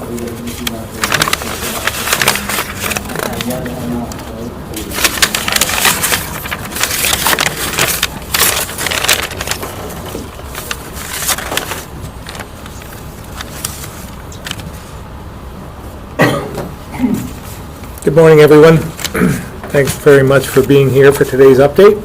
Good morning, everyone. Thanks very much for being here for today's update.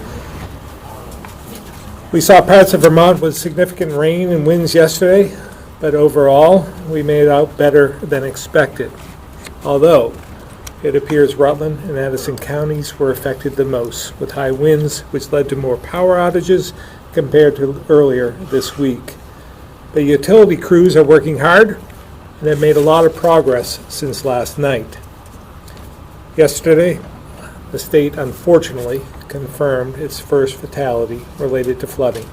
We saw parts of Vermont with significant rain and winds yesterday, but overall, we made it out better than expected. Although, it appears Rutland and Addison counties were affected the most, with high winds which led to more power outages compared to earlier this week. The utility crews are working hard and have made a lot of progress since last night. Yesterday, the state unfortunately confirmed its first fatality related to flooding.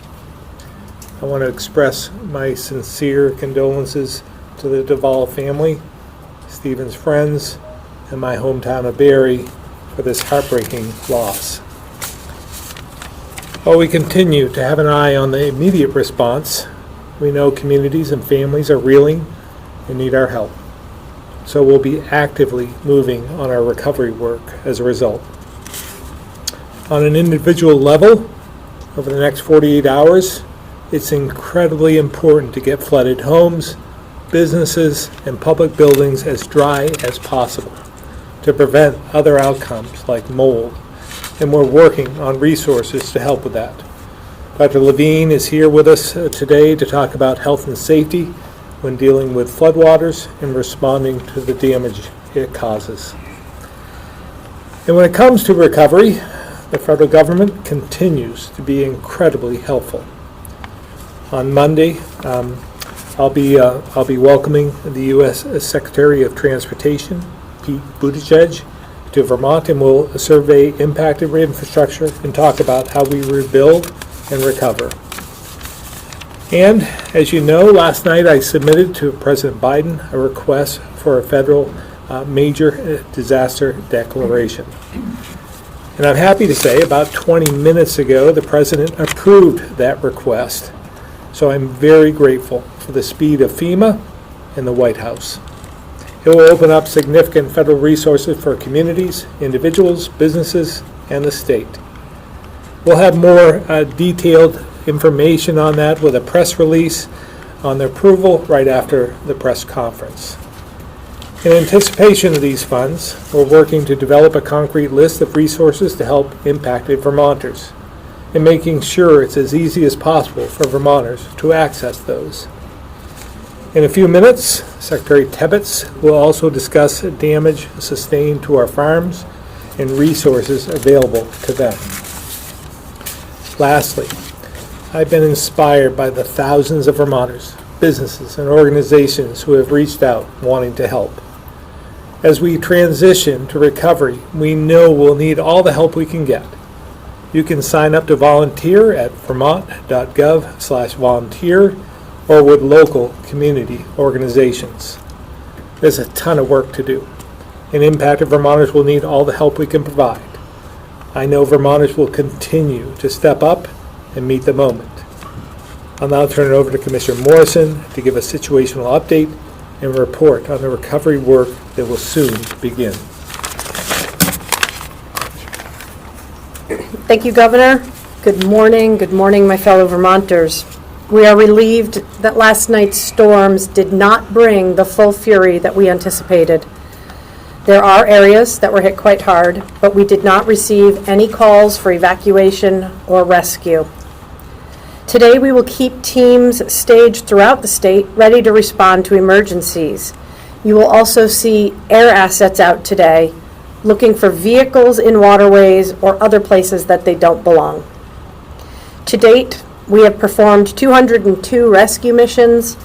I want to express my sincere condolences to the Duvall family, Stephen's friends, and my hometown of Barrie for this heartbreaking loss. While we continue to have an eye on the immediate response, we know communities and families are reeling and need our help. So we'll be actively moving on our recovery work as a result. On an individual level, over the next 48 hours, it's incredibly important to get flooded homes, businesses, and public buildings as dry as possible to prevent other outcomes like mold, and we're working on resources to help with that. Dr. Levine is here with us today to talk about health and safety when dealing with floodwaters and responding to the damage it causes. And when it comes to recovery, the federal government continues to be incredibly helpful. On Monday, I'll be welcoming the U.S. Secretary of Transportation, Pete Buttigieg, to Vermont, and we'll survey impacted infrastructure and talk about how we rebuild and recover. And as you know, last night I submitted to President Biden a request for a federal major disaster declaration. And I'm happy to say about 20 minutes ago, the President approved that request. So I'm very grateful for the speed of FEMA and the White House. It will open up significant federal resources for communities, individuals, businesses, and the state. We'll have more detailed information on that with a press release on the approval right after the press conference. In anticipation of these funds, we're working to develop a concrete list of resources to help impacted Vermonters and making sure it's as easy as possible for Vermonters to access those. In a few minutes, Secretary Tebbetts will also discuss damage sustained to our farms and resources available to them. Lastly, I've been inspired by the thousands of Vermonters, businesses, and organizations who have reached out wanting to help. As we transition to recovery, we know we'll need all the help we can get. You can sign up to volunteer at vermont.gov/volunteer or with local community organizations. There's a ton of work to do, and impacted Vermonters will need all the help we can provide. I know Vermonters will continue to step up and meet the moment. I'll now turn it over to Commissioner Morrison to give a situational update and report on the recovery work that will soon begin. Thank you, Governor. Good morning, my fellow Vermonters. We are relieved that last night's storms did not bring the full fury that we anticipated. There are areas that were hit quite hard, but we did not receive any calls for evacuation or rescue. Today, we will keep teams staged throughout the state ready to respond to emergencies. You will also see air assets out today looking for vehicles in waterways or other places that they don't belong. To date, we have performed 202 rescue missions.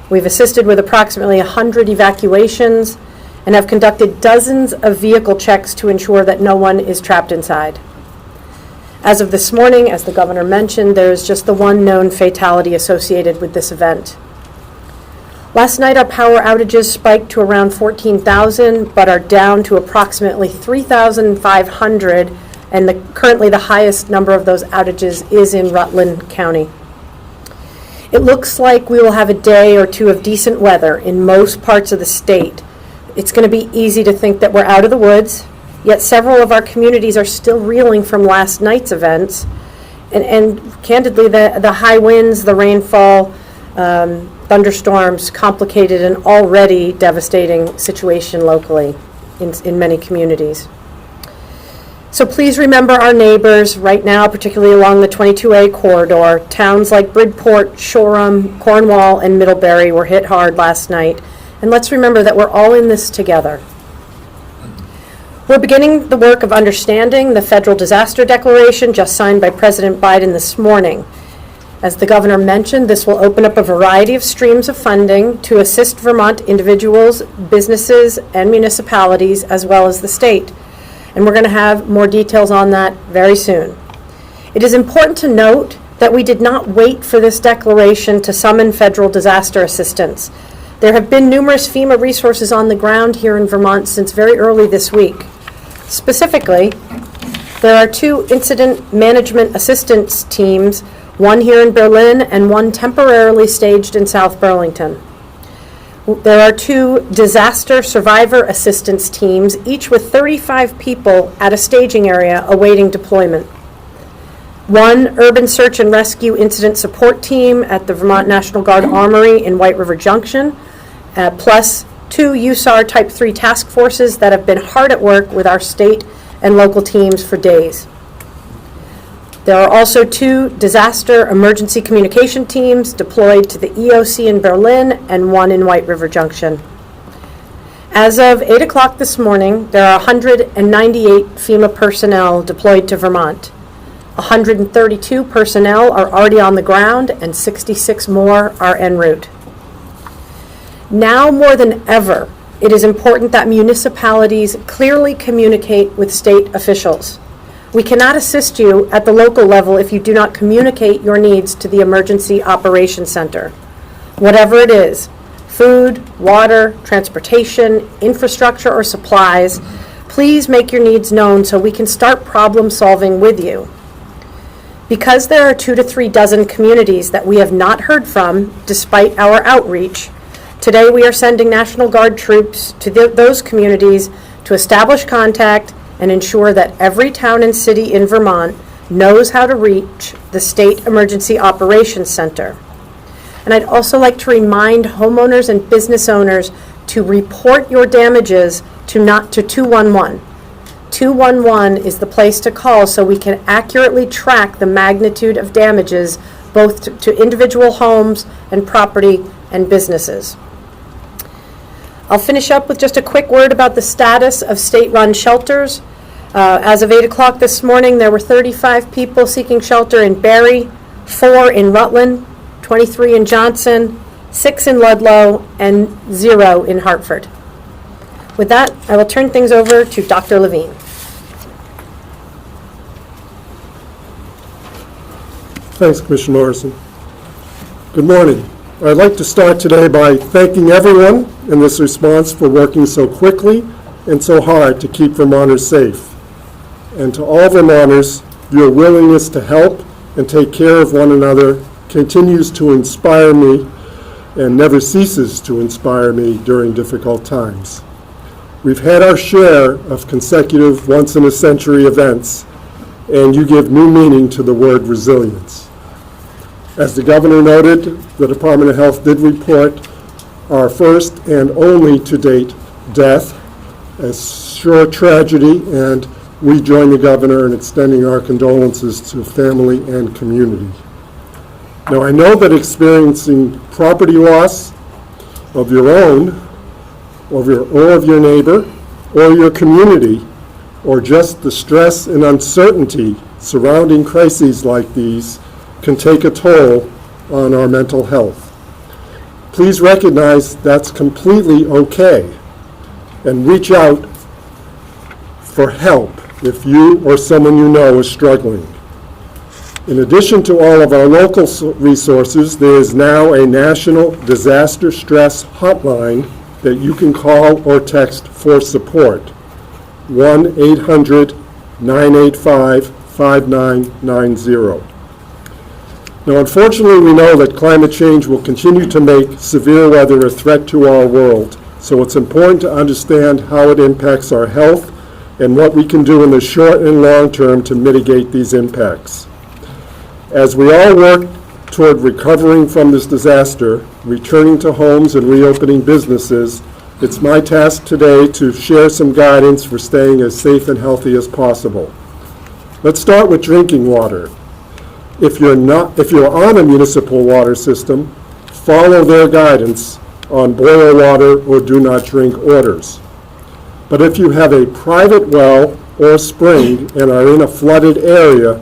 We've assisted with approximately 100 evacuations and have conducted dozens of vehicle checks to ensure that no one is trapped inside. As of this morning, as the governor mentioned, there is just the one known fatality associated with this event. Last night, our power outages spiked to around 14,000, but are down to approximately 3,500, and currently the highest number of those outages is in Rutland County. It looks like we will have a day or two of decent weather in most parts of the state. It's going to be easy to think that we're out of the woods, yet several of our communities are still reeling from last night's events. And candidly, the high winds, the rainfall, thunderstorms complicated an already devastating situation locally in many communities. So please remember our neighbors right now, particularly along the 22A corridor. Towns like Bridport, Shoreham, Cornwall, and Middlebury were hit hard last night. And let's remember that we're all in this together. We're beginning the work of understanding the federal disaster declaration just signed by President Biden this morning. As the governor mentioned, this will open up a variety of streams of funding to assist Vermont individuals, businesses, and municipalities, as well as the state. And we're going to have more details on that very soon. It is important to note that we did not wait for this declaration to summon federal disaster assistance. There have been numerous FEMA resources on the ground here in Vermont since very early this week. Specifically, there are 2 incident management assistance teams, one here in Berlin and one temporarily staged in South Burlington. There are 2 disaster survivor assistance teams, each with 35 people at a staging area awaiting deployment. 1 urban search and rescue incident support team at the Vermont National Guard Armory in White River Junction, plus 2 USAR Type 3 task forces that have been hard at work with our state and local teams for days. There are also 2 disaster emergency communication teams deployed to the EOC in Berlin and 1 in White River Junction. As of 8 o'clock this morning, there are 198 FEMA personnel deployed to Vermont. 132 personnel are already on the ground and 66 more are en route. Now more than ever, it is important that municipalities clearly communicate with state officials. We cannot assist you at the local level if you do not communicate your needs to the Emergency Operations Center. Whatever it is, food, water, transportation, infrastructure, or supplies, please make your needs known so we can start problem solving with you. Because there are 2 to 3 dozen communities that we have not heard from despite our outreach, today we are sending National Guard troops to those communities to establish contact and ensure that every town and city in Vermont knows how to reach the State Emergency Operations Center. And I'd also like to remind homeowners and business owners to report your damages to 211. 211 is the place to call so we can accurately track the magnitude of damages both to individual homes and property and businesses. I'll finish up with just a quick word about the status of state-run shelters. As of 8 o'clock this morning, there were 35 people seeking shelter in Barre, 4 in Rutland, 23 in Johnson, 6 in Ludlow, and 0 in Hartford. With that, I will turn things over to Dr. Levine. Thanks, Commissioner Morrison. Good morning. I'd like to start today by thanking everyone in this response for working so quickly and so hard to keep Vermonters safe. And to all Vermonters, your willingness to help and take care of one another continues to inspire me and never ceases to inspire me during difficult times. We've had our share of consecutive once-in-a-century events, and you give new meaning to the word resilience. As the governor noted, the Department of Health did report our first and only to date death, a sure tragedy, and we join the governor in extending our condolences to family and community. Now, I know that experiencing property loss of your own, or of your neighbor, or your community, or just the stress and uncertainty surrounding crises like these can take a toll on our mental health. Please recognize that's completely okay and reach out for help if you or someone you know is struggling. In addition to all of our local resources, there is now a national disaster stress hotline that you can call or text for support, 1-800-985-5990. Now, unfortunately, we know that climate change will continue to make severe weather a threat to our world, so it's important to understand how it impacts our health and what we can do in the short and long term to mitigate these impacts. As we all work toward recovering from this disaster, returning to homes and reopening businesses, it's my task today to share some guidance for staying as safe and healthy as possible. Let's start with drinking water. If you're on a municipal water system, follow their guidance on boil water or do not drink orders. But if you have a private well or spring and are in a flooded area,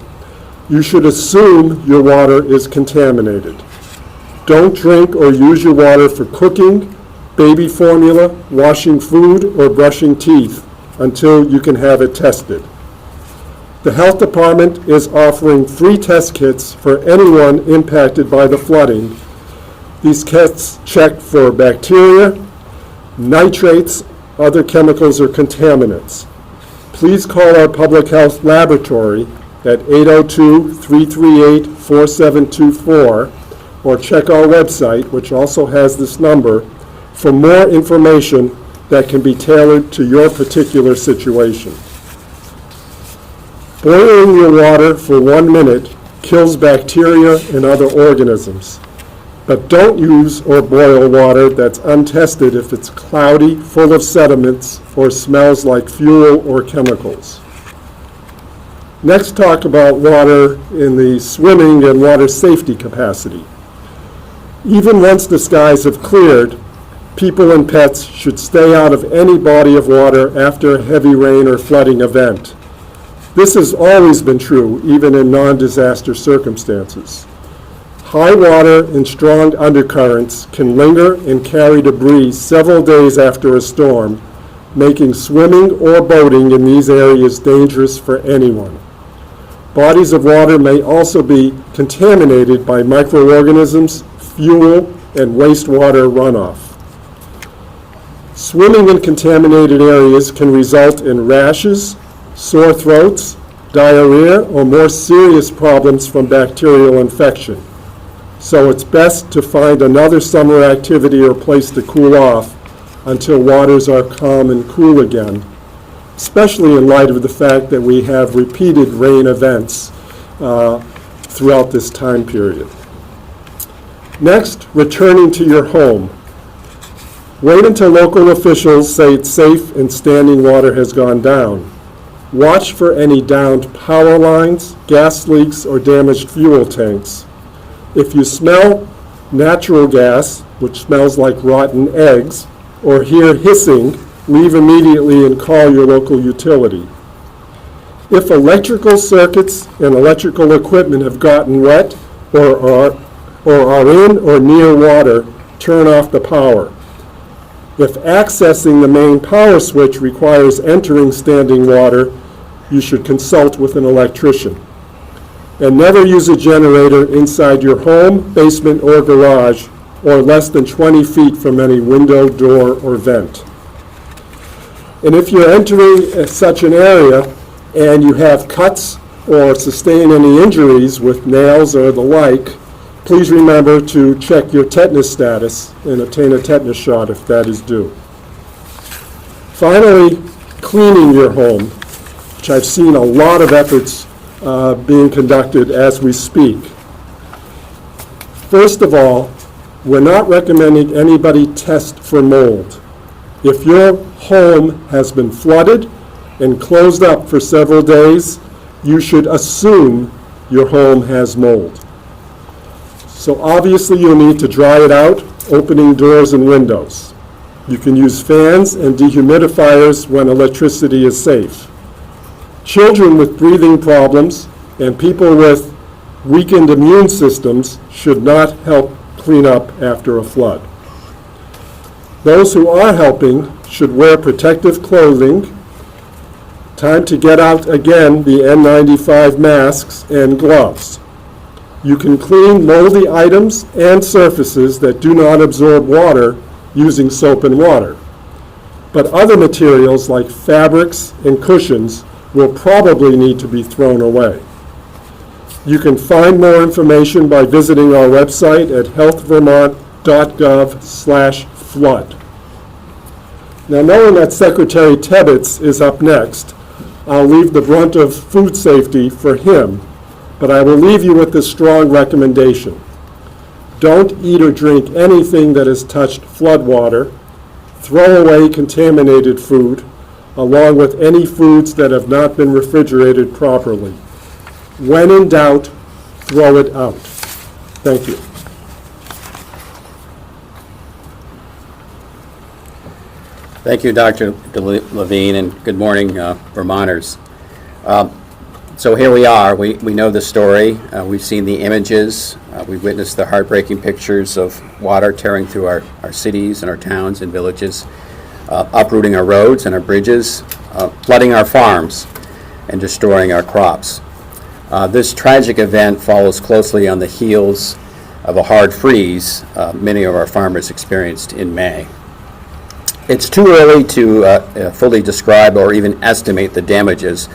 you should assume your water is contaminated. Don't drink or use your water for cooking, baby formula, washing food, or brushing teeth until you can have it tested. The Health Department is offering free test kits for anyone impacted by the flooding. These kits check for bacteria, nitrates, other chemicals, or contaminants. Please call our public health laboratory at 802-338-4724 or check our website, which also has this number, for more information that can be tailored to your particular situation. Boiling your water for 1 minute kills bacteria and other organisms. But don't use or boil water that's untested if it's cloudy, full of sediments, or smells like fuel or chemicals. Next, talk about water in the swimming and water safety capacity. Even once the skies have cleared, people and pets should stay out of any body of water after a heavy rain or flooding event. This has always been true, even in non-disaster circumstances. High water and strong undercurrents can linger and carry debris several days after a storm, making swimming or boating in these areas dangerous for anyone. Bodies of water may also be contaminated by microorganisms, fuel, and wastewater runoff. Swimming in contaminated areas can result in rashes, sore throats, diarrhea, or more serious problems from bacterial infection. So it's best to find another summer activity or place to cool off until waters are calm and cool again, especially in light of the fact that we have repeated rain events throughout this time period. Next, returning to your home. Wait until local officials say it's safe and standing water has gone down. Watch for any downed power lines, gas leaks, or damaged fuel tanks. If you smell natural gas, which smells like rotten eggs, or hear hissing, leave immediately and call your local utility. If electrical circuits and electrical equipment have gotten wet or are in or near water, turn off the power. If accessing the main power switch requires entering standing water, you should consult with an electrician. And never use a generator inside your home, basement, or garage, or less than 20 feet from any window, door, or vent. And if you're entering such an area and you have cuts or sustain any injuries with nails or the like, please remember to check your tetanus status and obtain a tetanus shot if that is due. Finally, cleaning your home, which I've seen a lot of efforts being conducted as we speak. First of all, we're not recommending anybody test for mold. If your home has been flooded and closed up for several days, you should assume your home has mold. So obviously you'll need to dry it out, opening doors and windows. You can use fans and dehumidifiers when electricity is safe. Children with breathing problems and people with weakened immune systems should not help clean up after a flood. Those who are helping should wear protective clothing. Time to get out again the N95 masks and gloves. You can clean moldy items and surfaces that do not absorb water using soap and water. But other materials like fabrics and cushions will probably need to be thrown away. You can find more information by visiting our website at healthvermont.gov/flood. Now, knowing that Secretary Tebbetts is up next, I'll leave the brunt of food safety for him, but I will leave you with this strong recommendation. Don't eat or drink anything that has touched floodwater. Throw away contaminated food, along with any foods that have not been refrigerated properly. When in doubt, throw it out. Thank you. Thank you, Dr. Levine, and good morning, Vermonters. So here we are. We know the story. We've seen the images. We've witnessed the heartbreaking pictures of water tearing through our cities and our towns and villages, uprooting our roads and our bridges, flooding our farms, and destroying our crops. This tragic event follows closely on the heels of a hard freeze many of our farmers experienced in May. It's too early to fully describe or even estimate the damages,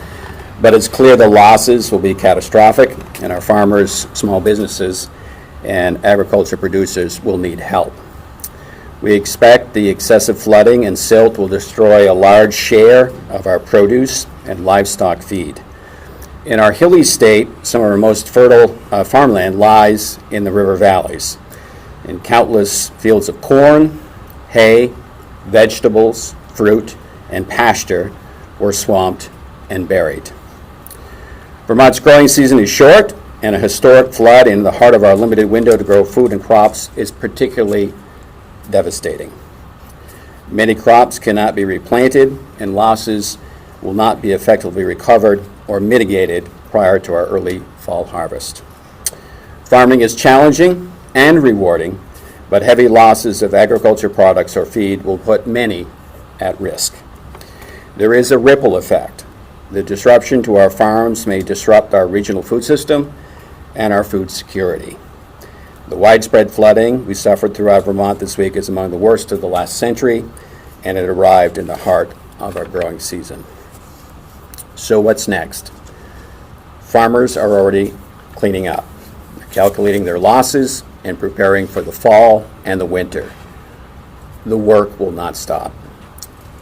but it's clear the losses will be catastrophic, and our farmers, small businesses, and agriculture producers will need help. We expect the excessive flooding and silt will destroy a large share of our produce and livestock feed. In our hilly state, some of our most fertile farmland lies in the river valleys, in countless fields of corn, hay, vegetables, fruit, and pasture were swamped and buried. Vermont's growing season is short, and a historic flood in the heart of our limited window to grow food and crops is particularly devastating. Many crops cannot be replanted, and losses will not be effectively recovered or mitigated prior to our early fall harvest. Farming is challenging and rewarding, but heavy losses of agriculture products or feed will put many at risk. There is a ripple effect. The disruption to our farms may disrupt our regional food system and our food security. The widespread flooding we suffered throughout Vermont this week is among the worst of the last century, and it arrived in the heart of our growing season. So what's next? Farmers are already cleaning up, calculating their losses, and preparing for the fall and the winter. The work will not stop.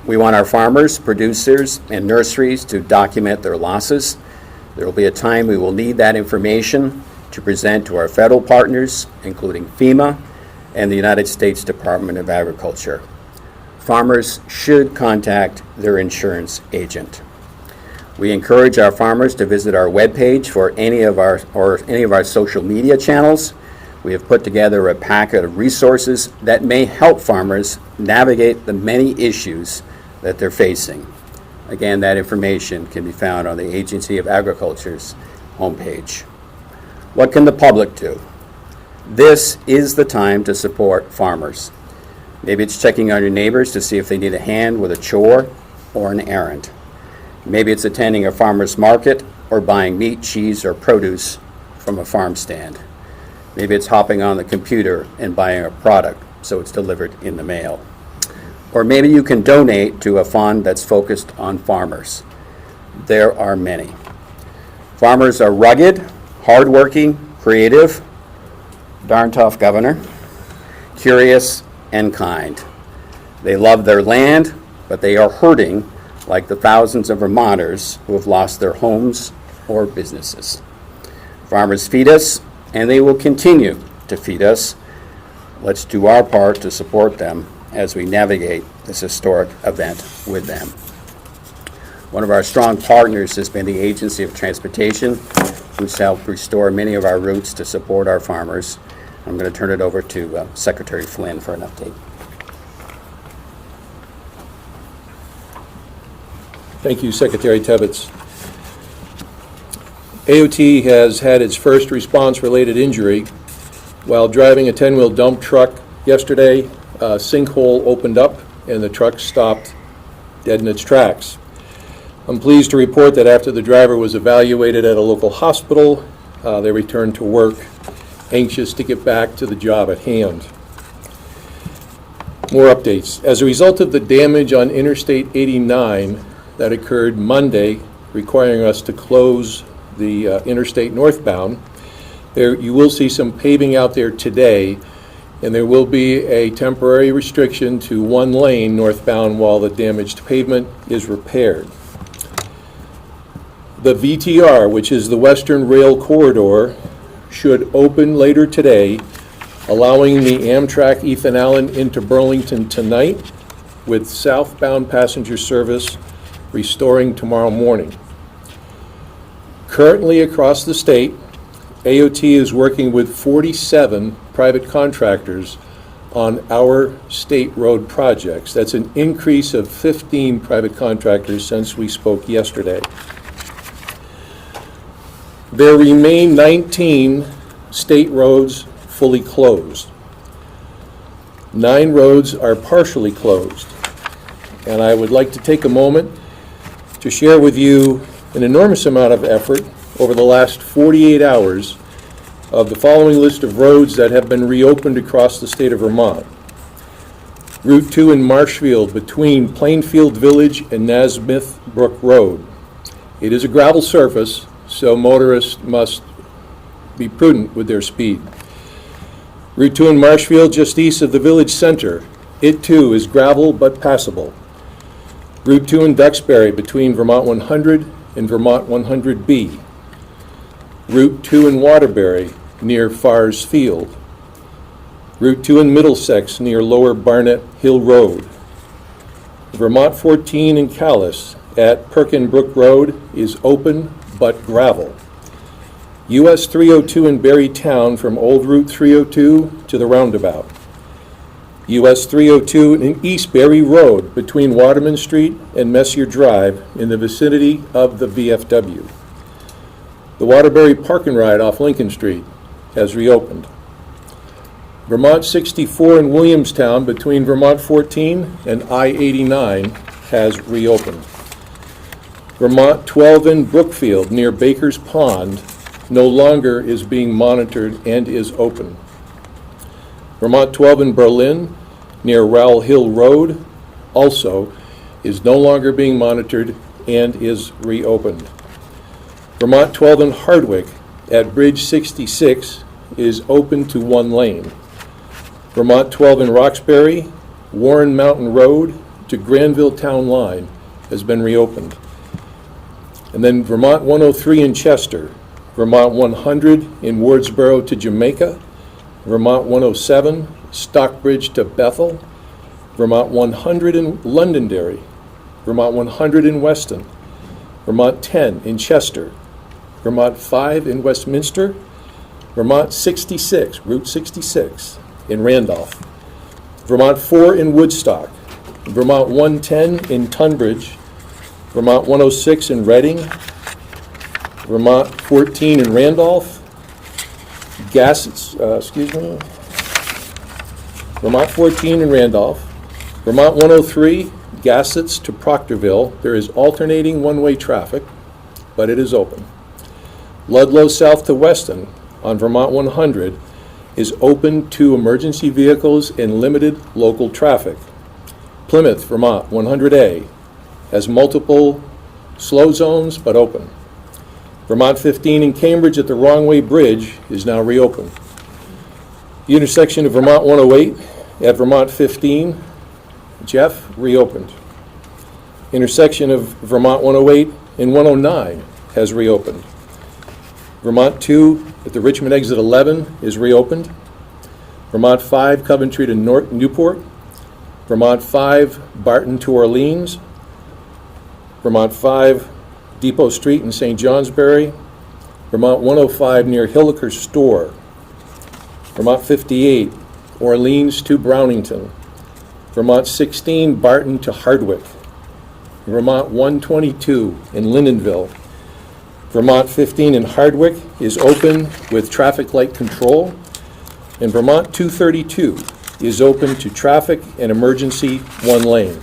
We want our farmers, producers, and nurseries to document their losses. There will be a time we will need that information to present to our federal partners, including FEMA and the United States Department of Agriculture. Farmers should contact their insurance agent. We encourage our farmers to visit our webpage for any of our social media channels. We have put together a packet of resources that may help farmers navigate the many issues that they're facing. Again, that information can be found on the Agency of Agriculture's homepage. What can the public do? This is the time to support farmers. Maybe it's checking on your neighbors to see if they need a hand with a chore or an errand. Maybe it's attending a farmer's market or buying meat, cheese, or produce from a farm stand. Maybe it's hopping on the computer and buying a product so it's delivered in the mail. Or maybe you can donate to a fund that's focused on farmers. There are many. Farmers are rugged, hardworking, creative, darn tough governor, curious, and kind. They love their land, but they are hurting like the thousands of Vermonters who have lost their homes or businesses. Farmers feed us, and they will continue to feed us. Let's do our part to support them as we navigate this historic event with them. One of our strong partners has been the Agency of Transportation, who's helped restore many of our routes to support our farmers. I'm going to turn it over to Secretary Flynn for an update. Thank you, Secretary Tebbetts. AOT has had its first response-related injury. While driving a 10-wheel dump truck yesterday, a sinkhole opened up and the truck stopped dead in its tracks. I'm pleased to report that after the driver was evaluated at a local hospital, they returned to work, anxious to get back to the job at hand. More updates. As a result of the damage on Interstate 89 that occurred Monday, requiring us to close the interstate northbound. There, you will see some paving out there today, and there will be a temporary restriction to one lane northbound while the damaged pavement is repaired. The VTR, which is the Western Rail Corridor, should open later today, allowing the Amtrak Ethan Allen into Burlington tonight, with southbound passenger service restoring tomorrow morning. Currently across the state, AOT is working with 47 private contractors on our state road projects. That's an increase of 15 private contractors since we spoke yesterday. There remain 19 state roads fully closed. 9 roads are partially closed. And I would like to take a moment to share with you an enormous amount of effort over the last 48 hours of the following list of roads that have been reopened across the state of Vermont. Route 2 in Marshfield between Plainfield Village and Nasmith Brook Road. It is a gravel surface, so motorists must be prudent with their speed. Route 2 in Marshfield just east of the village center. It too is gravel but passable. Route 2 in Duxbury between Vermont 100 and Vermont 100B. Route 2 in Waterbury near Fars Field. Route 2 in Middlesex near Lower Barnett Hill Road. Vermont 14 in Calais at Perkin Brook Road is open but gravel. US 302 in Berry Town from Old Route 302 to the roundabout. US 302 in East Berry Road between Waterman Street and Messier Drive in the vicinity of the VFW. The Waterbury Park and Ride off Lincoln Street has reopened. Vermont 64 in Williamstown between Vermont 14 and I-89 has reopened. Vermont 12 in Brookfield near Baker's Pond no longer is being monitored and is open. Vermont 12 in Berlin near Rowell Hill Road also is no longer being monitored and is reopened. Vermont 12 in Hardwick at Bridge 66 is open to one lane. Vermont 12 in Roxbury, Warren Mountain Road to Granville Town Line has been reopened. And then Vermont 103 in Chester, Vermont 100 in Wardsboro to Jamaica, Vermont 107, Stockbridge to Bethel, Vermont 100 in Londonderry, Vermont 100 in Weston, Vermont 10 in Chester, Vermont 5 in Westminster, Vermont 66, Route 66 in Randolph, Vermont 4 in Woodstock, Vermont 110 in Tunbridge, Vermont 106 in Reading, Vermont 14 in Randolph, Vermont 14 in Randolph, Vermont 103, Gassets to Proctorville. There is alternating one-way traffic, but it is open. Ludlow south to Weston on Vermont 100 is open to emergency vehicles and limited local traffic. Plymouth, Vermont 100A has multiple slow zones but open. Vermont 15 in Cambridge at the Wrong Way Bridge is now reopened. The intersection of Vermont 108 at Vermont 15, Jeff, reopened. Intersection of Vermont 108 and 109 has reopened. Vermont 2 at the Richmond exit 11 is reopened. Vermont 5 Coventry to Newport. Vermont 5 Barton to Orleans. Vermont 5 Depot Street in St. Johnsbury. Vermont 105 near Hilliker Store. Vermont 58 Orleans to Brownington. Vermont 16 Barton to Hardwick. Vermont 122 in Lindenville. Vermont 15 in Hardwick is open with traffic light control, and Vermont 232 is open to traffic and emergency one lane.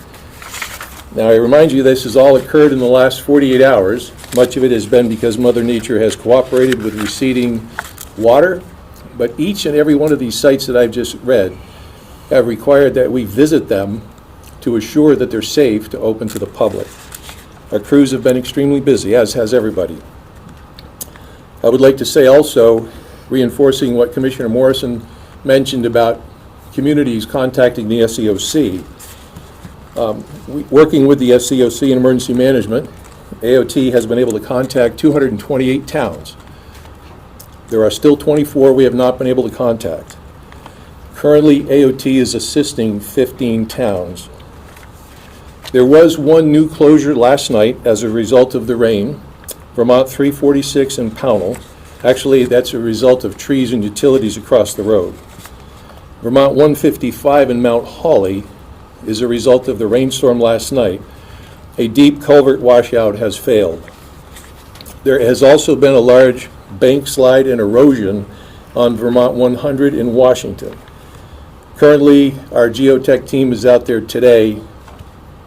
Now, I remind you, this has all occurred in the last 48 hours. Much of it has been because Mother Nature has cooperated with receding water, but each and every one of these sites that I've just read have required that we visit them to assure that they're safe to open to the public. Our crews have been extremely busy, as has everybody. I would like to say also, reinforcing what Commissioner Morrison mentioned about communities contacting the SEOC. Working with the SEOC in emergency management, AOT has been able to contact 228 towns. There are still 24 we have not been able to contact. Currently, AOT is assisting 15 towns. There was one new closure last night as a result of the rain, Vermont 346 in Pownell. Actually, that's a result of trees and utilities across the road. Vermont 155 in Mount Holly is a result of the rainstorm last night. A deep culvert washout has failed. There has also been a large bank slide and erosion on Vermont 100 in Washington. Currently, our geotech team is out there today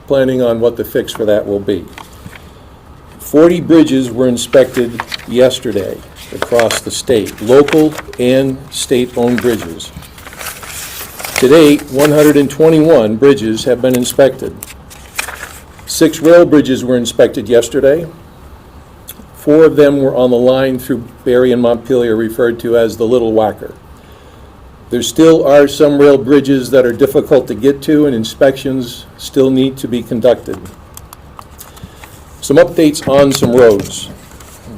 planning on what the fix for that will be. 40 bridges were inspected yesterday across the state, local and state-owned bridges. To date, 121 bridges have been inspected. 6 rail bridges were inspected yesterday. 4 of them were on the line through Barre and Montpelier, referred to as the Little Whacker. There still are some rail bridges that are difficult to get to, and inspections still need to be conducted. Some updates on some roads.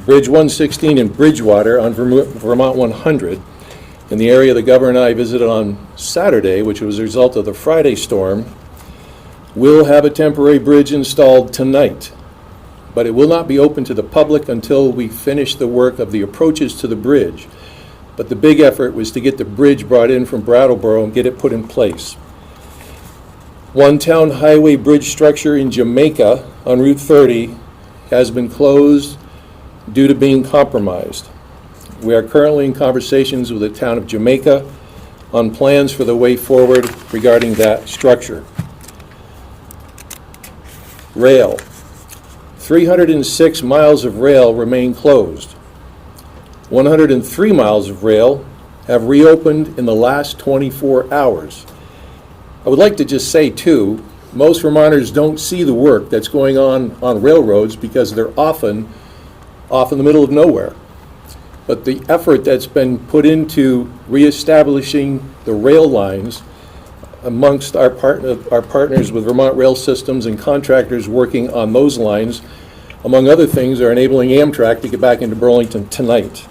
Bridge 116 in Bridgewater on Vermont 100, in the area the governor and I visited on Saturday, which was a result of the Friday storm, will have a temporary bridge installed tonight, but it will not be open to the public until we finish the work of the approaches to the bridge. But the big effort was to get the bridge brought in from Brattleboro and get it put in place. One town highway bridge structure in Jamaica on Route 30 has been closed due to being compromised. We are currently in conversations with the town of Jamaica on plans for the way forward regarding that structure. Rail. 306 miles of rail remain closed. 103 miles of rail have reopened in the last 24 hours. I would like to just say, too, most Vermonters don't see the work that's going on railroads because they're often off in the middle of nowhere. But the effort that's been put into reestablishing the rail lines amongst our partners with Vermont Rail Systems and contractors working on those lines, among other things, are enabling Amtrak to get back into Burlington tonight.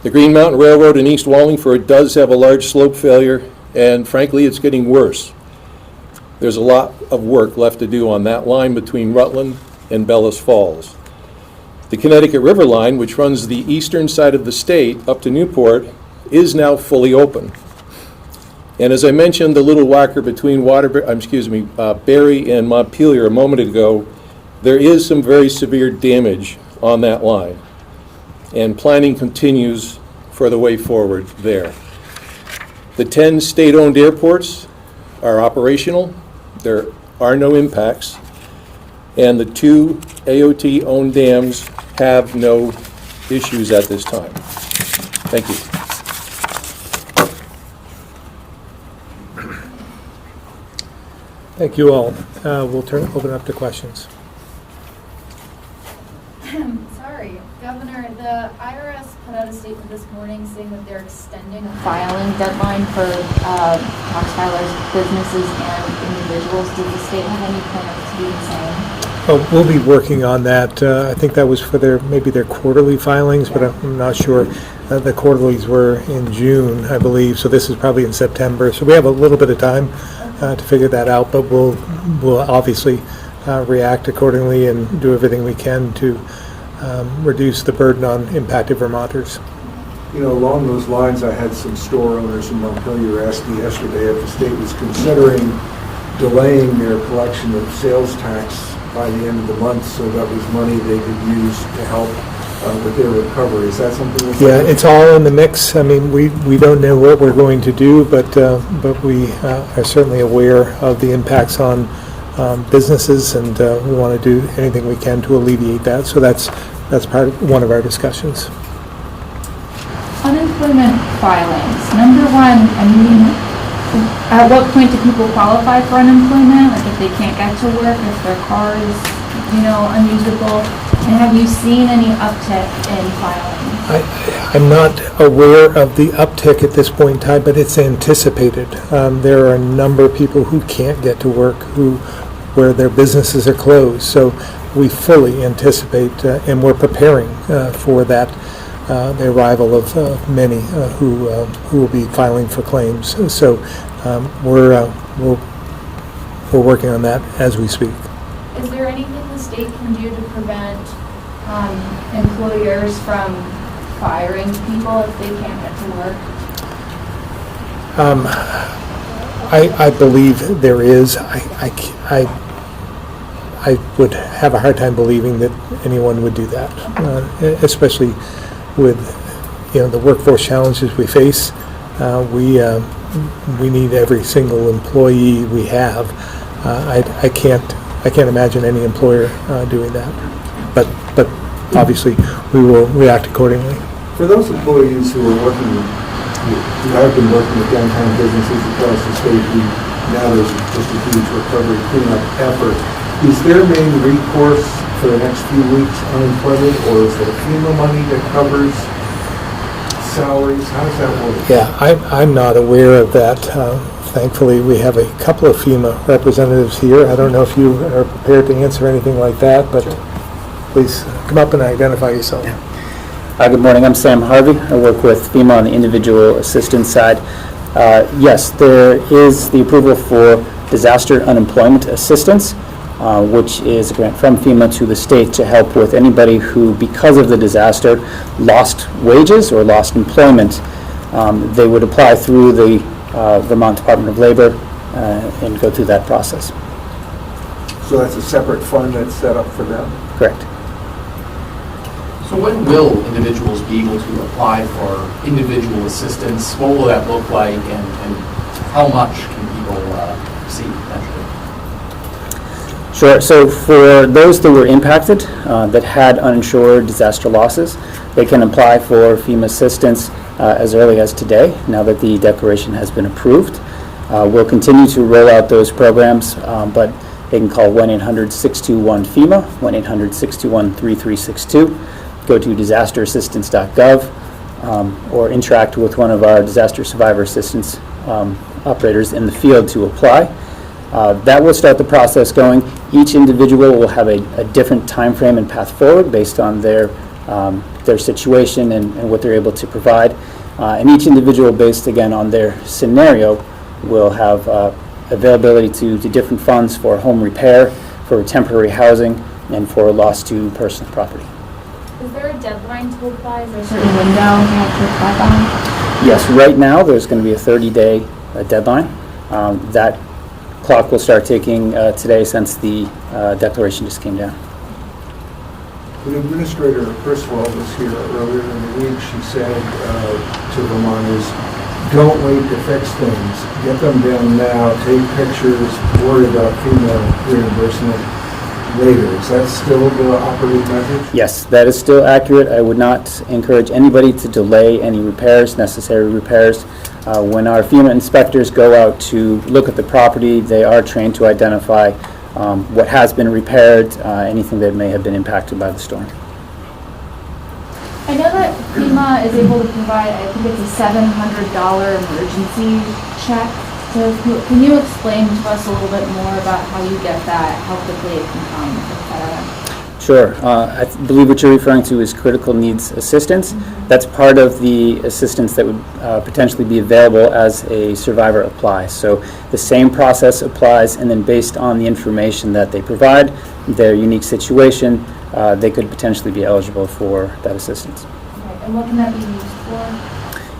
The Green Mountain Railroad in East Wallingford does have a large slope failure, and frankly, it's getting worse. There's a lot of work left to do on that line between Rutland and Bellas Falls. The Connecticut River line, which runs the eastern side of the state up to Newport, is now fully open. And as I mentioned, the Little Whacker between Barre and Montpelier a moment ago, there is some very severe damage on that line. And planning continues for the way forward there. The 10 state-owned airports are operational. There are no impacts. And the 2 AOT-owned dams have no issues at this time. Thank you. Thank you all. We'll open up to questions. Sorry, Governor, the IRS put out a statement this morning saying that they're extending a filing deadline for tax filers, businesses, and individuals. Does the state have any plans to do the same? Oh, we'll be working on that. I think that was for maybe their quarterly filings, but I'm not sure. The quarterlies were in June, I believe, so this is probably in September. So we have a little bit of time to figure that out, but we'll obviously react accordingly and do everything we can to reduce the burden on impacted Vermonters. You know, along those lines, I had some store owners in Montpelier ask me yesterday if the state was considering delaying their collection of sales tax by the end of the month so that was money they could use to help with their recovery. Is that something that's... Yeah, it's all in the mix. I mean, we don't know what we're going to do, but we are certainly aware of the impacts on businesses, and we want to do anything we can to alleviate that. So that's one of our discussions. Unemployment filings. Number one, I mean, at what point do people qualify for unemployment? Like if they can't get to work, if their car is, unusable. And have you seen any uptick in filing? I'm not aware of the uptick at this point in time, but it's anticipated. There are a number of people who can't get to work, where their businesses are closed. So we fully anticipate, and we're preparing for that, the arrival of many who will be filing for claims. So we're working on that as we speak. Is there anything the state can do to prevent employers from firing people if they can't get to work? I believe there is. I would have a hard time believing that anyone would do that, especially with the workforce challenges we face. We need every single employee we have. I can't imagine any employer doing that. But obviously we will react accordingly. For those employees who are working, who have been working with downtown businesses across the state, now there's just a huge recovery cleanup effort. Is their main recourse for the next few weeks unemployment, or is there FEMA money that covers salaries? How does that work? Yeah, I'm not aware of that. Thankfully, we have a couple of FEMA representatives here. I don't know if you are prepared to answer anything like that, but please come up and identify yourself. Good morning, I'm Sam Harvey. I work with FEMA on the individual assistance side. Yes, there is the approval for disaster unemployment assistance, which is a grant from FEMA to the state to help with anybody who, because of the disaster, lost wages or lost employment. They would apply through the Vermont Department of Labor and go through that process. So that's a separate fund that's set up for them? Correct. So when will individuals be able to apply for individual assistance? What will that look like, and how much can people receive potentially? Sure. So for those that were impacted, that had uninsured disaster losses, they can apply for FEMA assistance as early as today, now that the declaration has been approved. We'll continue to roll out those programs, but they can call 1-800-621-FEMA, 1-800-621-3362. Go to disasterassistance.gov or interact with one of our disaster survivor assistance operators in the field to apply. That will start the process going. Each individual will have a different time frame and path forward based on their situation and what they're able to provide. And each individual, based again on their scenario, will have availability to different funds for home repair, for temporary housing, and for loss to personal property. Is there a deadline to apply? Is there a certain window you have to apply by? Yes, right now there's going to be a 30-day deadline. That clock will start ticking today since the declaration just came down. When Administrator Criswell was here earlier in the week, she said to Vermonters, don't wait to fix things. Get them done now, take pictures, worry about FEMA reimbursement later. Is that still the operative message? Yes, that is still accurate. I would not encourage anybody to delay any repairs, necessary repairs. When our FEMA inspectors go out to look at the property, they are trained to identify what has been repaired, anything that may have been impacted by the storm. I know that FEMA is able to provide, I think it's a $700 emergency check. So can you explain to us a little bit more about how you get that, how quickly it can come, et cetera? Sure. I believe what you're referring to is critical needs assistance. Mm-hmm. That's part of the assistance that would potentially be available as a survivor applies. So the same process applies, and then based on the information that they provide, their unique situation, they could potentially be eligible for that assistance. Okay. And what can that be used for?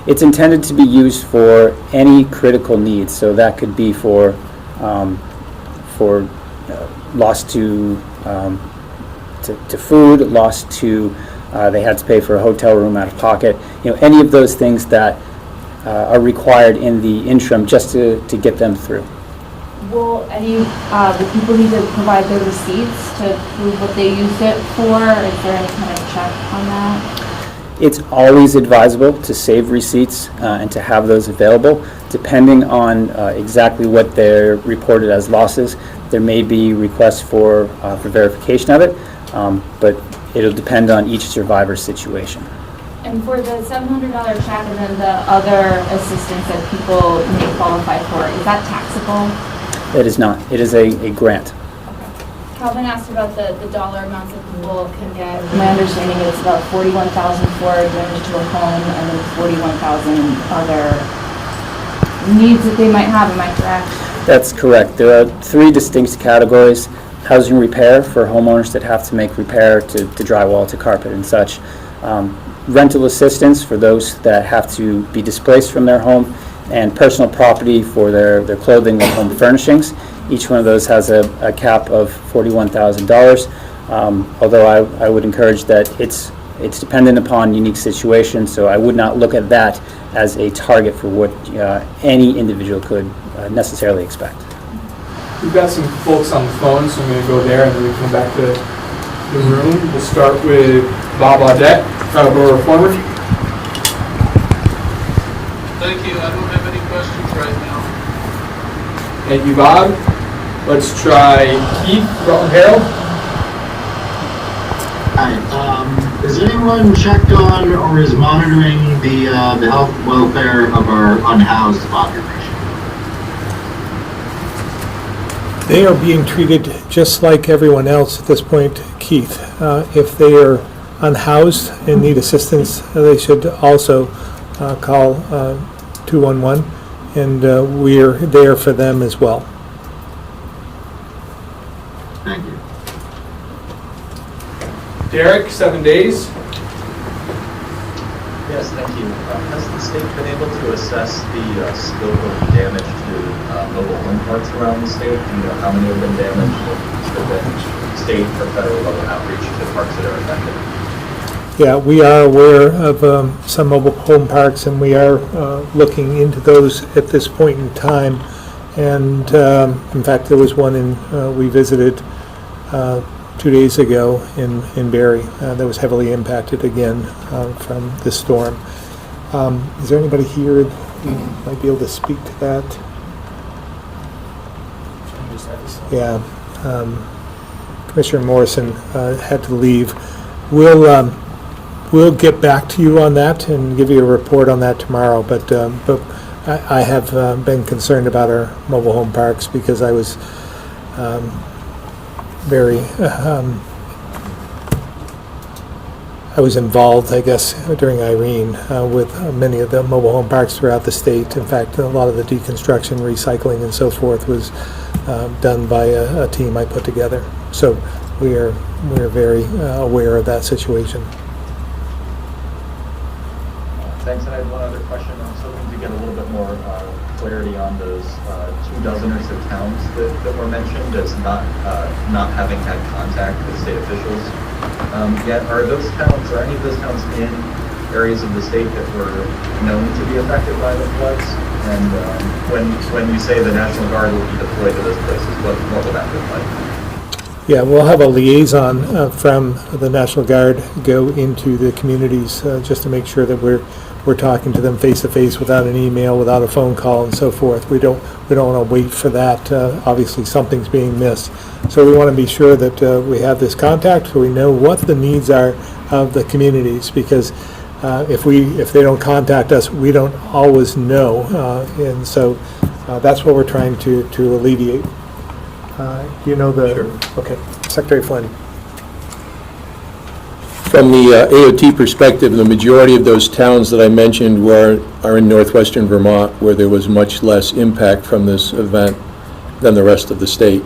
It's intended to be used for any critical needs. So that could be for loss to food, loss to they had to pay for a hotel room out of pocket. Any of those things that are required in the interim just to get them through. Will will people need to provide their receipts to prove what they used it for? Is there any kind of check on that? It's always advisable to save receipts and to have those available. Depending on exactly what they're reported as losses, there may be requests for verification of it. But It'll depend on each survivor's situation. And for the $700 check and then the other assistance that people may qualify for, is that taxable? It is not. It is a grant. Calvin asked about the dollar amounts that people can get. My understanding is about $41,000 for damage to a home and then $41,000 other needs that they might have. Am I correct? That's correct. There are 3 distinct categories. Housing repair for homeowners that have to make repair to drywall, to carpet and such. Rental assistance for those that have to be displaced from their home, and personal property for their clothing and home furnishings. Each one of those has a cap of $41,000, although I would encourage that it's dependent upon unique situations, so I would not look at that as a target for what any individual could necessarily expect. We've got some folks on the phone, so I'm going to go there and then we come back to the room. We'll start with Bob Audette, Brattleboro Reformer. Thank you. I don't have any questions right now. Thank you, Bob. Let's try Keith, Rutland Herald. Hi. Has anyone checked on or is monitoring the health and welfare of our unhoused population? They are being treated just like everyone else at this point, Keith. If they are unhoused and need assistance, they should also call 211, and we're there for them as well. Thank you. Derek, 7 days. Yes, thank you. Has the state been able to assess the scope of damage to mobile home parks around the state? Do you know how many have been damaged? Has there been state or federal level outreach to parks that are affected? Yeah, we are aware of some mobile home parks, and we are looking into those at this point in time. And in fact, there was one we visited 2 days ago in Barry that was heavily impacted again from this storm. Is there anybody here who might be able to speak to that? Yeah, Commissioner Morrison had to leave. We'll get back to you on that and give you a report on that tomorrow. But I have been concerned about our mobile home parks because I was I was involved, I guess, during Irene with many of the mobile home parks throughout the state. In fact, a lot of the deconstruction, recycling, and so forth was done by a team I put together. So we're very aware of that situation. Thanks, and I have one other question. I was hoping to get a little bit more clarity on those 24 or so towns that were mentioned as not having had contact with state officials yet. Are any of those towns in areas of the state that were known to be affected by the floods? And when you say the National Guard will be deployed to those places, what will that look like? Yeah, we'll have a liaison from the National Guard go into the communities just to make sure that we're talking to them face to face, without an email, without a phone call, and so forth. We don't want to wait for that. Obviously, something's being missed, so we want to be sure that we have this contact, so we know what the needs are of the communities. Because if they don't contact us, we don't always know, and so that's what we're trying to alleviate. You know the Sure. Okay, Secretary Flynn. From the AOT perspective, the majority of those towns that I mentioned are in northwestern Vermont, where there was much less impact from this event than the rest of the state.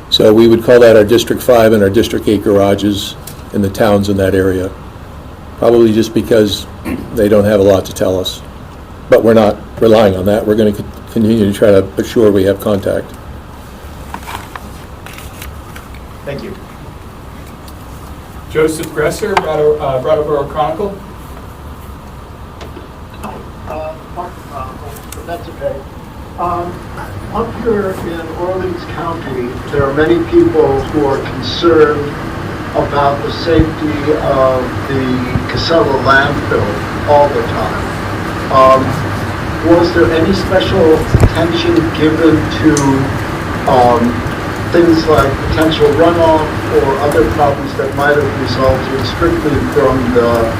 So we would call that our District 5 and our District 8 garages in the towns in that area, probably just because they don't have a lot to tell us. But we're not relying on that. We're going to continue to try to assure we have contact. Thank you. Joseph Gresser, Brattleboro Chronicle. Mark, if that's okay. Up here in Orleans County, there are many people who are concerned about the safety of the Casella landfill all the time. Was there any special attention given to things like potential runoff or other problems that might have resulted strictly from the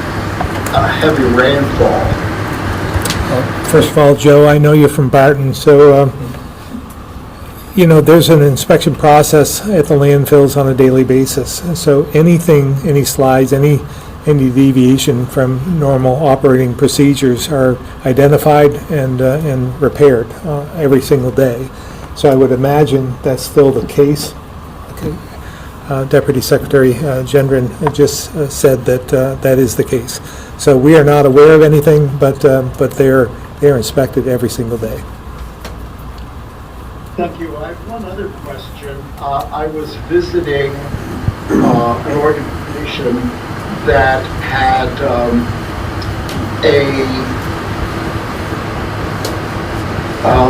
heavy rainfall? First of all, Joe, I know you're from Barton, so, there's an inspection process at the landfills on a daily basis. So anything, any slides, any deviation from normal operating procedures are identified and repaired every single day. So I would imagine that's still the case. Okay. Deputy Secretary Gendron just said that that is the case. So we are not aware of anything, but they're inspected every single day. Thank you. I have one other question. I was visiting an organization that had a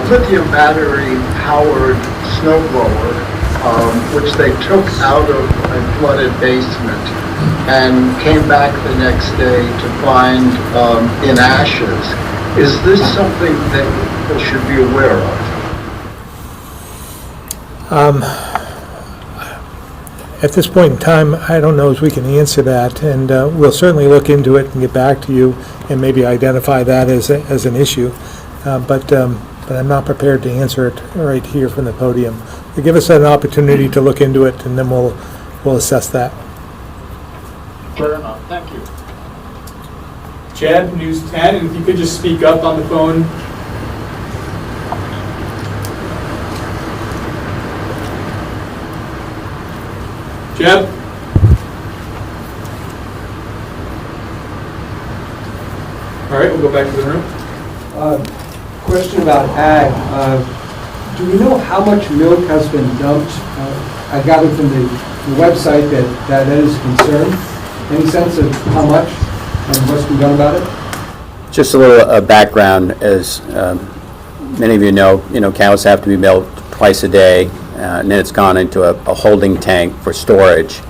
lithium battery powered snowblower, which they took out of a flooded basement and came back the next day to find in ashes. Is this something that people should be aware of? At this point in time, I don't know if we can answer that, and we'll certainly look into it and get back to you and maybe identify that as an issue. But I'm not prepared to answer it right here from the podium. But give us an opportunity to look into it, and then we'll assess that. Fair enough. Thank you. Chad, News 10, and if you could just speak up on the phone. Jeb? All right, we'll go back to the room. Question about ag. Do we know how much milk has been dumped? I gathered from the website that is a concern. Any sense of how much and what's been done about it? Just a little background, as many of you know, cows have to be milked twice a day, and then it's gone into a holding tank for storage.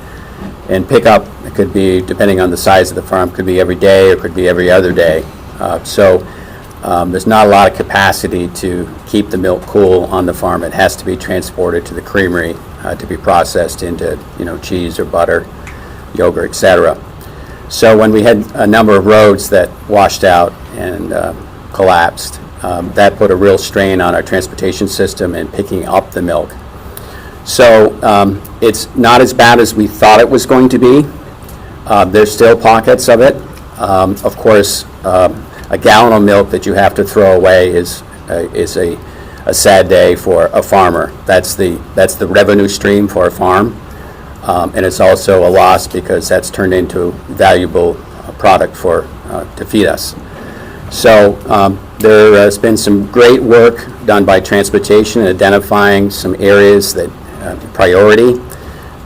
And pickup, it could be, depending on the size of the farm, could be every day or could be every other day. So there's not a lot of capacity to keep the milk cool on the farm. It has to be transported to the creamery to be processed into, cheese or butter, yogurt, etc. So when we had a number of roads that washed out and collapsed, that put a real strain on our transportation system and picking up the milk. So it's not as bad as we thought it was going to be. There's still pockets of it. Of course, a gallon of milk that you have to throw away is a sad day for a farmer. That's the revenue stream for a farm, and it's also a loss because that's turned into valuable product to feed us. So there has been some great work done by transportation, identifying some areas that priority,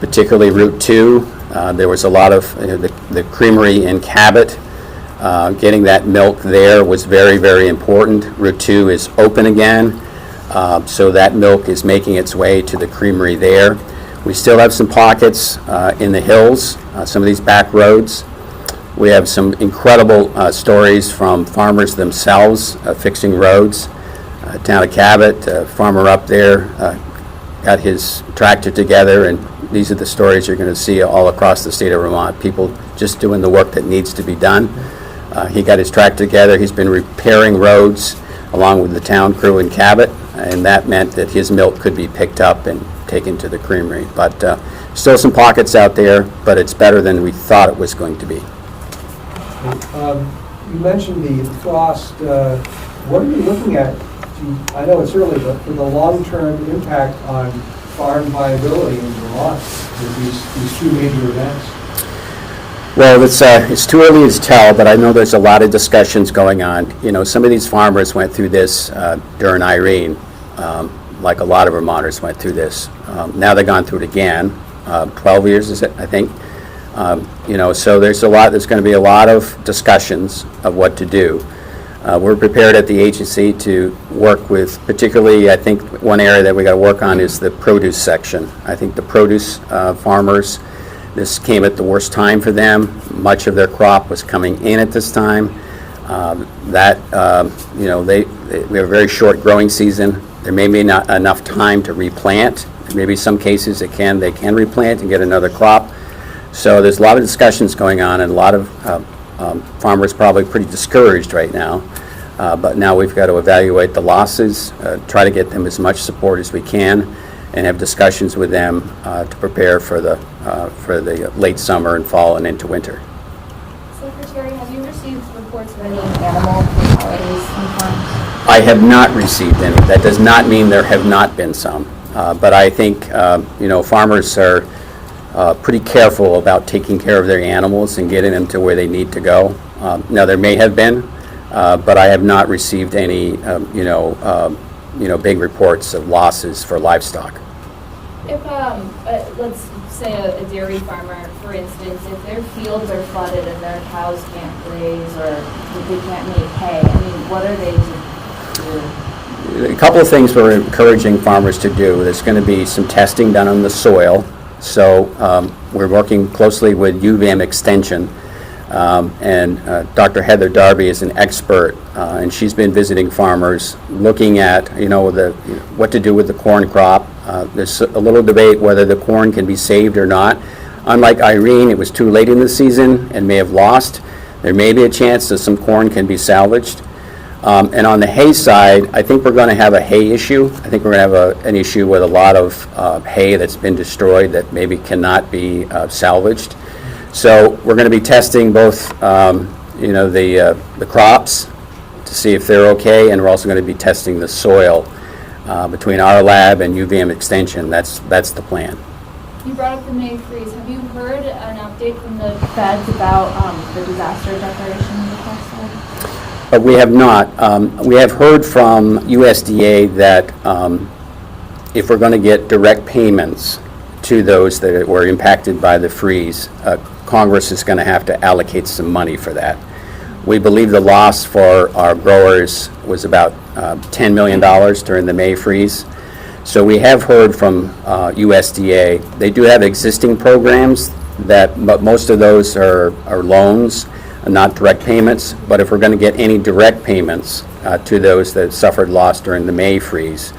particularly Route 2. There was a lot of the creamery in Cabot. Getting that milk there was very, very important. Route 2 is open again, so that milk is making its way to the creamery there. We still have some pockets in the hills, some of these back roads. We have some incredible stories from farmers themselves fixing roads. Town of Cabot, a farmer up there got his tractor together, and these are the stories you're going to see all across the state of Vermont. People just doing the work that needs to be done. He got his tractor together. He's been repairing roads along with the town crew in Cabot, and that meant that his milk could be picked up and taken to the creamery. But still some pockets out there, but it's better than we thought it was going to be. You mentioned the frost. What are you looking at? I know it's early, but for the long-term impact on farm viability in Vermont with these two major events? Well, it's too early to tell, but I know there's a lot of discussions going on. Some of these farmers went through this during Irene, like a lot of Vermonters went through this. Now they've gone through it again. 12 years, is it, I think. So there's going to be a lot of discussions of what to do. We're prepared at the agency to work with, particularly, I think one area that we got to work on is the produce section. I think the produce farmers, this came at the worst time for them. Much of their crop was coming in at this time. We have a very short growing season. There may be not enough time to replant. Maybe some cases they can replant and get another crop. So there's a lot of discussions going on, and a lot of farmers probably pretty discouraged right now. But now we've got to evaluate the losses, try to get them as much support as we can, and have discussions with them to prepare for the late summer and fall and into winter. Secretary, have you received reports of any animal fatalities on farms? I have not received any. That does not mean there have not been some. But I think, farmers are pretty careful about taking care of their animals and getting them to where they need to go. Now, there may have been, but I have not received any, big reports of losses for livestock. If, let's say a dairy farmer, for instance, if their fields are flooded and their cows can't graze or if they can't make hay, what are they to do? A couple of things we're encouraging farmers to do. There's going to be some testing done on the soil. So we're working closely with UVM Extension, and Dr. Heather Darby is an expert, and she's been visiting farmers, looking at what to do with the corn crop. There's a little debate whether the corn can be saved or not. Unlike Irene, it was too late in the season and may have lost. There may be a chance that some corn can be salvaged. And on the hay side, I think we're going to have a hay issue. I think we're going to have an issue with a lot of hay that's been destroyed that maybe cannot be salvaged. So we're going to be testing both, the crops to see if they're okay, and we're also going to be testing the soil between our lab and UVM Extension. That's the plan. You brought up the May freeze. Have you heard an update from the feds about the disaster declaration request? But we have not. We have heard from USDA that if we're going to get direct payments to those that were impacted by the freeze, Congress is going to have to allocate some money for that. We believe the loss for our growers was about $10 million during the May freeze. So we have heard from USDA. They do have existing programs but most of those are loans, not direct payments. But if we're going to get any direct payments to those that suffered loss during the May freeze,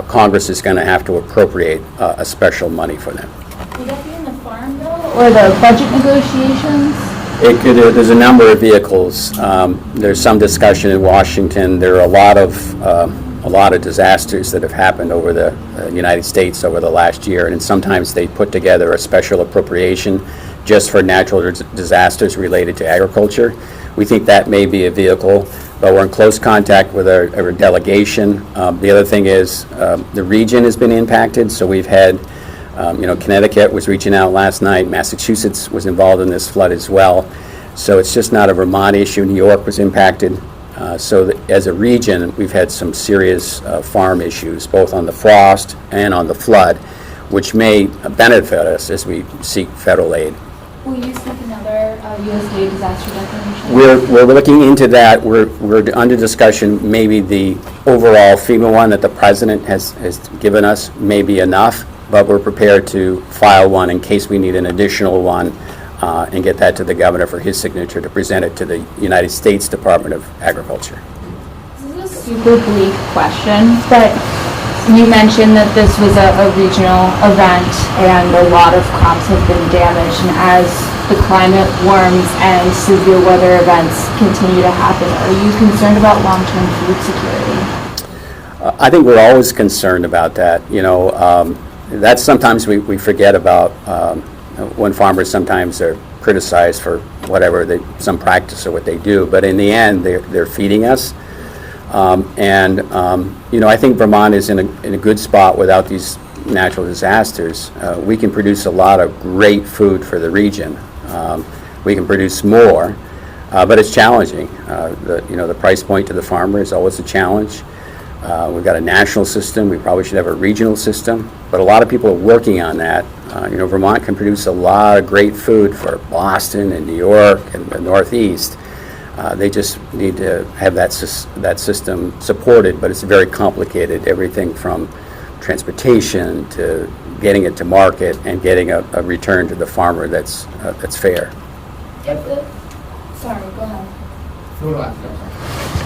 Congress is going to have to appropriate a special money for them. Would that be in the Farm Bill or the budget negotiations? It could. There's a number of vehicles. There's some discussion in Washington. There are a lot of disasters that have happened over the United States over the last year, and sometimes they put together a special appropriation just for natural disasters related to agriculture. We think that may be a vehicle, but we're in close contact with our delegation. The other thing is the region has been impacted, so we've had, Connecticut was reaching out last night. Massachusetts was involved in this flood as well. So it's just not a Vermont issue. New York was impacted. As a region, we've had some serious farm issues, both on the frost and on the flood, which may benefit us as we seek federal aid. Will you seek another USDA disaster declaration? We're looking into that. We're under discussion. Maybe the overall FEMA one that the president has given us may be enough, but we're prepared to file one in case we need an additional one and get that to the governor for his signature to present it to the United States Department of Agriculture. This is a super bleak question, but you mentioned that this was a regional event and a lot of crops have been damaged, and as the climate warms and severe weather events continue to happen, are you concerned about long-term food security? I think we're always concerned about that. That's sometimes we forget about when farmers sometimes are criticized for whatever some practice or what they do, but in the end they're feeding us. I think Vermont is in a good spot without these natural disasters. We can produce a lot of great food for the region. We can produce more, but it's challenging. The price point to the farmer is always a challenge. We've got a national system. We probably should have a regional system, but a lot of people are working on that. Vermont can produce a lot of great food for Boston and New York and the Northeast. They just need to have that system supported, but it's very complicated. Everything from transportation to getting it to market and getting a return to the farmer that's fair. Sorry, go ahead.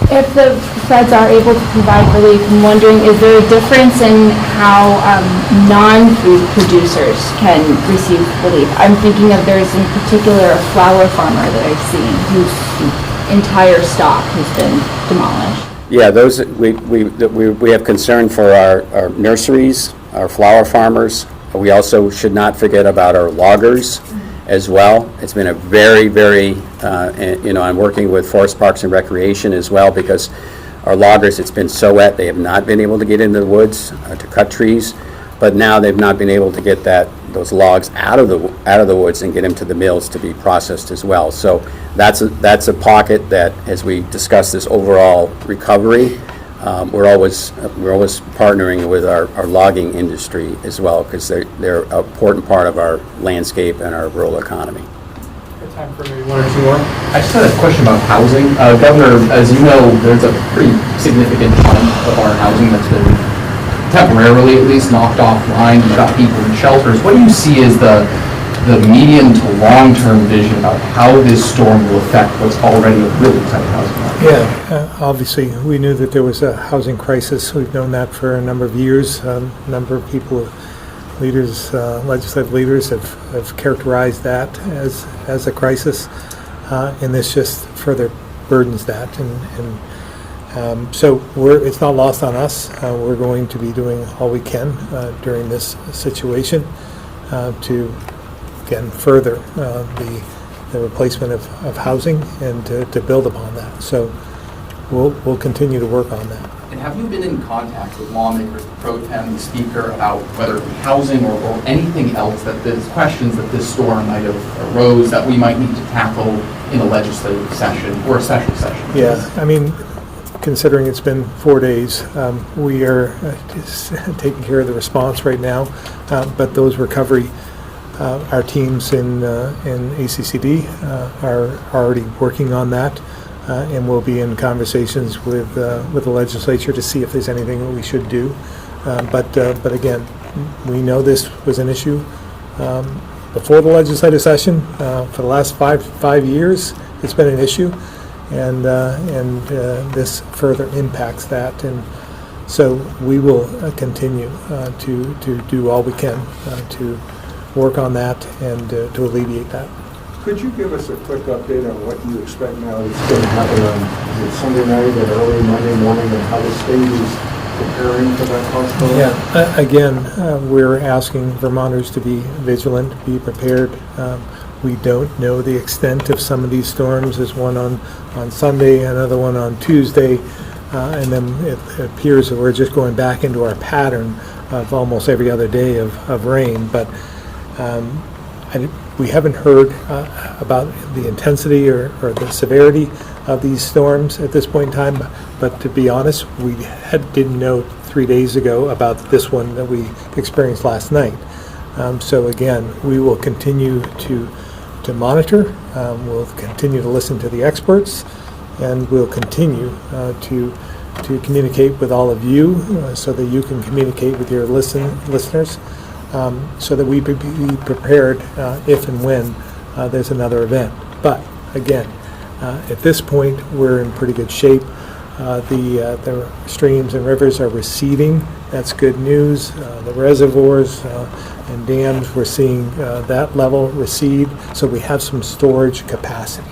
If the feds are able to provide relief, I'm wondering, is there a difference in how non-food producers can receive relief? I'm thinking of, there's in particular a flower farmer that I've seen whose entire stock has been demolished. Yeah, those, we have concern for our nurseries, our flower farmers. We also should not forget about our loggers as well. It's been a very, very, I'm working with Forest Parks and Recreation as well, because our loggers, it's been so wet, they have not been able to get into the woods to cut trees, but now they've not been able to get those logs out of the woods and get them to the mills to be processed as well. So that's a pocket that, as we discuss this overall recovery, we're always partnering with our logging industry as well, because they're an important part of our landscape and our rural economy. Time for maybe one or two more. I just had a question about housing. Governor, as you know, there's a pretty significant chunk of our housing that's been temporarily at least knocked offline. You've got people in shelters. What do you see as the medium to long-term vision about how this storm will affect what's already a really tight housing market? Yeah, obviously, we knew that there was a housing crisis. We've known that for a number of years. A number of people, leaders, legislative leaders have characterized that as a crisis, and this just further burdens that. So it's not lost on us. We're going to be doing all we can during this situation to, again, further the replacement of housing and to build upon that. So we'll continue to work on that. And have you been in contact with lawmakers, the pro tem, the speaker, about whether it be housing or anything else, that there's questions that this storm might have arose that we might need to tackle in a legislative session or a special session? Yeah, I mean, considering it's been 4 days, we are just taking care of the response right now, but those recovery, our teams in ACCD are already working on that. And we'll be in conversations with the legislature to see if there's anything that we should do. But again, we know this was an issue before the legislative session. For the last five years, it's been an issue, and this further impacts that. And so we will continue to do all we can to work on that and to alleviate that. Could you give us a quick update on what you expect now that's going to happen on is it Sunday night and early Monday morning, and how the state is preparing for that possibility? Yeah, again, we're asking Vermonters to be vigilant, be prepared. We don't know the extent of some of these storms. There's one on Sunday, another one on Tuesday, and then it appears that we're just going back into our pattern of almost every other day of rain. But we haven't heard about the intensity or the severity of these storms at this point in time, but to be honest, we didn't know 3 days ago about this one that we experienced last night. So again, we will continue to monitor, we'll continue to listen to the experts, and we'll continue to communicate with all of you so that you can communicate with your listeners. So that we be prepared if and when there's another event. But again, at this point, we're in pretty good shape. The streams and rivers are receding. That's good news. The reservoirs and dams, we're seeing that level recede. So we have some storage capacity,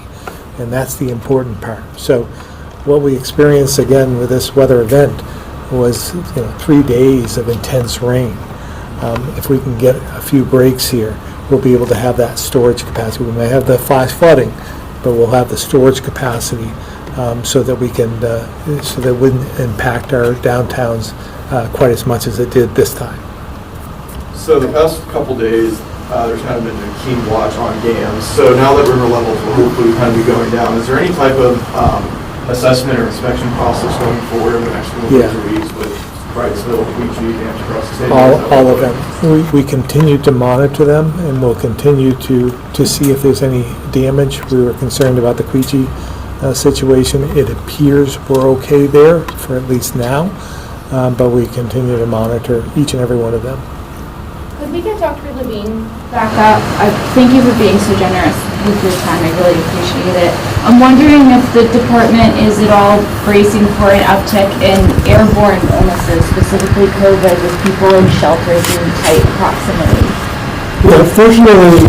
and that's the important part. So what we experienced again with this weather event was 3 days of intense rain. If we can get a few breaks here, we'll be able to have that storage capacity. We may have the flash flooding, but we'll have the storage capacity so that we can, so that it wouldn't impact our downtowns quite as much as it did this time. So the past couple days, there's kind of been a keen watch on dams. So now that river levels will hopefully kind of be going down, is there any type of assessment or inspection process going forward in the next couple days or weeks with Wrightsville, Queechee, dams across the state? All of them. We continue to monitor them, and we'll continue to see if there's any damage. We were concerned about the Queechee situation. It appears we're okay there for at least now, but we continue to monitor each and every one of them. Could we get Dr. Levine back up? Thank you for being so generous with your time. I really appreciate it. I'm wondering if the department is at all bracing for an uptick in airborne illnesses, specifically COVID, with people in shelters in tight proximity. Yeah, fortunately,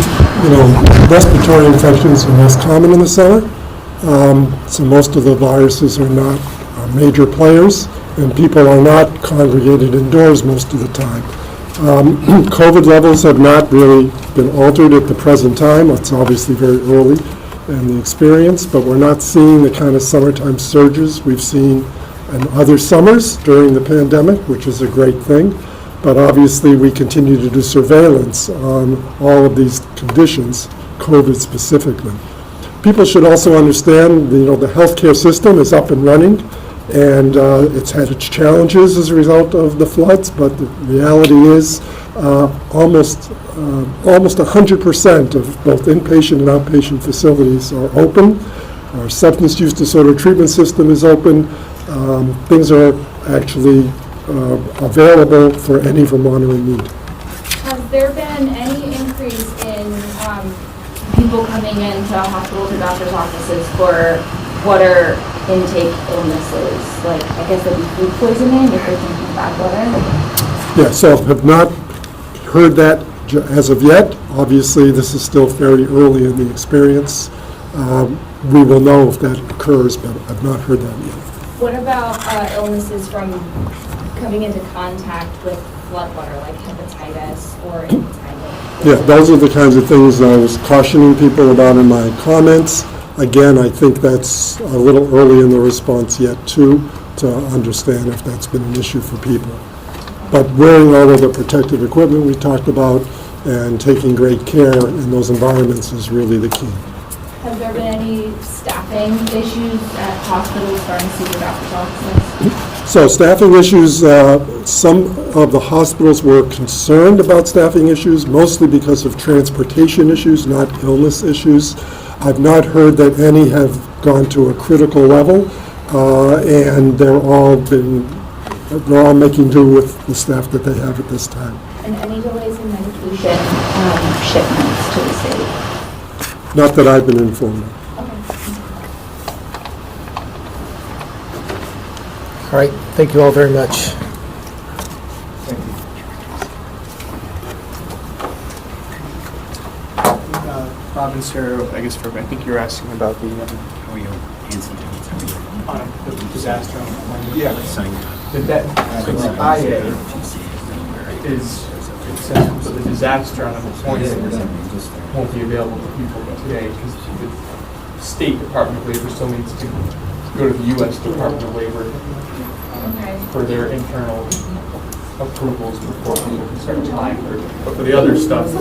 respiratory infections are less common in the summer. So most of the viruses are not major players, and people are not congregated indoors most of the time. COVID levels have not really been altered at the present time. It's obviously very early in the experience, but we're not seeing the kind of summertime surges we've seen in other summers during the pandemic, which is a great thing. But obviously, we continue to do surveillance on all of these conditions, COVID specifically. People should also understand, the healthcare system is up and running, and it's had its challenges as a result of the floods, but the reality is almost 100% of both inpatient and outpatient facilities are open. Our substance use disorder treatment system is open. Things are actually available for any Vermonter in need. Has there been any increase in people coming into hospitals or doctor's offices for water intake illnesses? Like, I guess that'd be food poisoning if they're drinking bad water? Yeah, so have not heard that as of yet. Obviously, this is still very early in the experience. We will know if that occurs, but I've not heard that yet. What about illnesses from coming into contact with floodwater, like hepatitis or hepatitis? Yeah, those are the kinds of things I was cautioning people about in my comments. Again, I think that's a little early in the response yet, too, to understand if that's been an issue for people. But wearing all of the protective equipment we talked about and taking great care in those environments is really the key. Have there been any staffing issues at hospitals, pharmacies, or doctor's offices? So staffing issues, some of the hospitals were concerned about staffing issues, mostly because of transportation issues, not illness issues. I've not heard that any have gone to a critical level, and they're all making do with the staff that they have at this time. And any delays in medication shipments to the city? Not that I've been informed of. All right, thank you all very much. Bob and Sarah, I guess I think you're asking about the disaster. Yeah. So the IA is, so the disaster unemployment won't be available to people today because the State Department of Labor still needs to go to the U.S. Department of Labor for their internal approvals before people can start applying for it. But for the other stuff,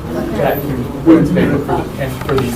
that wouldn't pay for the